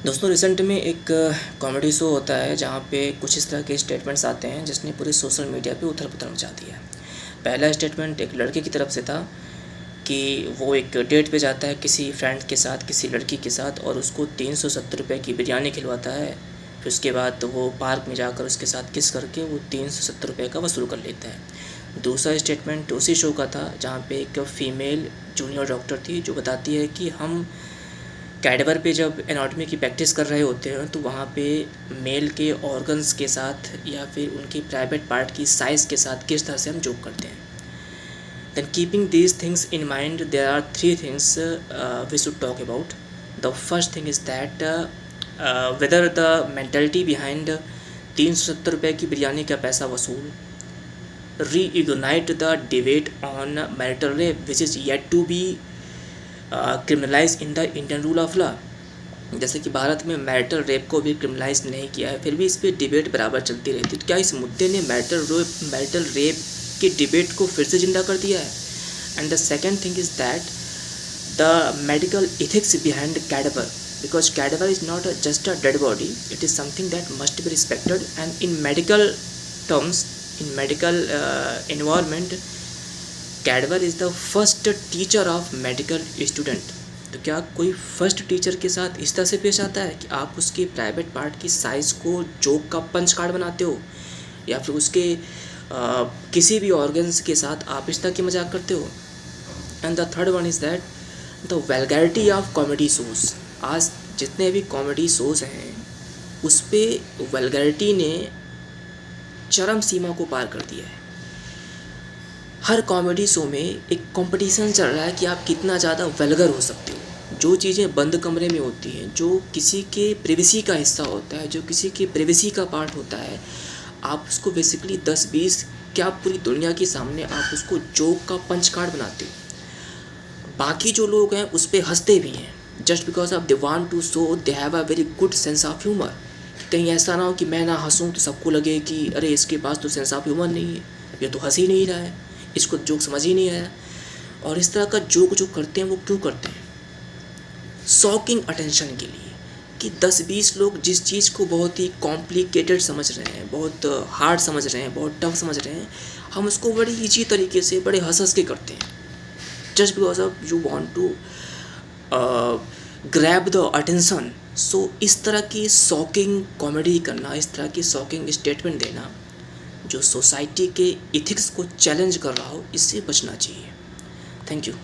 दोस्तों रिसेंट में एक कॉमेडी शो होता है जहाँ पे कुछ इस तरह के स्टेटमेंट्स आते हैं जिसने पूरे सोशल मीडिया पे उथल पुथल मचा दिया है। पहला स्टेटमेंट एक लड़के की तरफ से था कि वो एक डेट पे जाता है किसी फ्रेंड के साथ, किसी लड़की के साथ, और उसको 370 रुपये की बिरयानी खिलवाता है। फिर उसके बाद वो पार्क में जाकर उसके साथ किस करके वो 370 रुपये का वसूल कर लेता है। दूसरा स्टेटमेंट उसी शो का था जहाँ पे एक फ़ीमेल जूनियर डॉक्टर थी जो बताती है कि हम कैडवर पे जब एनाटॉमी की प्रैक्टिस कर रहे होते हैं तो वहाँ पे मेल के ऑर्गन्स के साथ या फिर उनकी प्राइवेट पार्ट की साइज़ के साथ किस तरह से हम जोक करते हैं। Then keeping these things in mind there are three things we should talk about. The first thing is that whether the mentality behind 370 रुपये की बिरयानी का पैसा वसूल, reignite the debate on marital rape which is yet to be criminalise in the Indian rule of law. जैसे कि भारत में marital rape को भी क्रिमिनलाइज नहीं किया है, फिर भी इस पर डिबेट बराबर चलती रहती है। तो क्या इस मुद्दे ने मैरिटल रेप की डिबेट को फिर से जिंदा कर दिया है? And the second thing is that the medical ethics behind cadaver, because cadaver is not just a dead body, it is something that must be respected. And in medical terms, in medical environment, cadaver is the first teacher of medical student. तो क्या कोई first teacher के साथ इस तरह से पेश आता है कि आप उसके प्राइवेट पार्ट की साइज़ को जोक का पंच कार्ड बनाते हो, या फिर उसके किसी भी ऑर्गन्स के साथ आप इस तरह की मजाक करते हो? And the third one is that the vulgarity of comedy shows. आज जितने भी कॉमेडी शोज़ हैं उस पर वल्गैरिटी ने चरम सीमा को पार कर दिया है। हर कॉमेडी शो में एक कंपटीशन चल रहा है कि आप कितना ज़्यादा वल्गर हो सकते हो। जो चीज़ें बंद कमरे में होती हैं, जो किसी के प्रिवेसी का हिस्सा होता है, जो किसी के प्रिवेसी का पार्ट होता है, आप उसको बेसिकली 10-20 क्या पूरी दुनिया के सामने आप उसको जोक का पंच कार्ड बनाते हो। बाकी जो लोग हैं उस पर हंसते भी हैं just because of they want to show they have a very good sense of humour. कहीं ऐसा ना हो कि मैं ना हंसूँ तो सबको लगे कि अरे इसके पास तो सेंस ऑफ ह्यूमर नहीं है, ये तो हंस ही नहीं रहा है, इसको जोक समझ ही नहीं आया। और इस तरह का जोक जो करते हैं वो क्यों करते हैं? शॉकिंग अटेंशन के लिए, कि 10-20 लोग जिस चीज़ को बहुत ही कॉम्प्लिकेटेड समझ रहे हैं, बहुत हार्ड समझ रहे हैं, बहुत टफ समझ रहे हैं, हम उसको बड़ी ईजी तरीके से बड़े हंस के करते हैं just because of you want to grab the attention. So इस तरह की शॉकिंग कॉमेडी करना, इस तरह की शॉकिंग स्टेटमेंट देना जो सोसाइटी के इथिक्स को चैलेंज कर रहा हो, इससे बचना चाहिए। Thank you.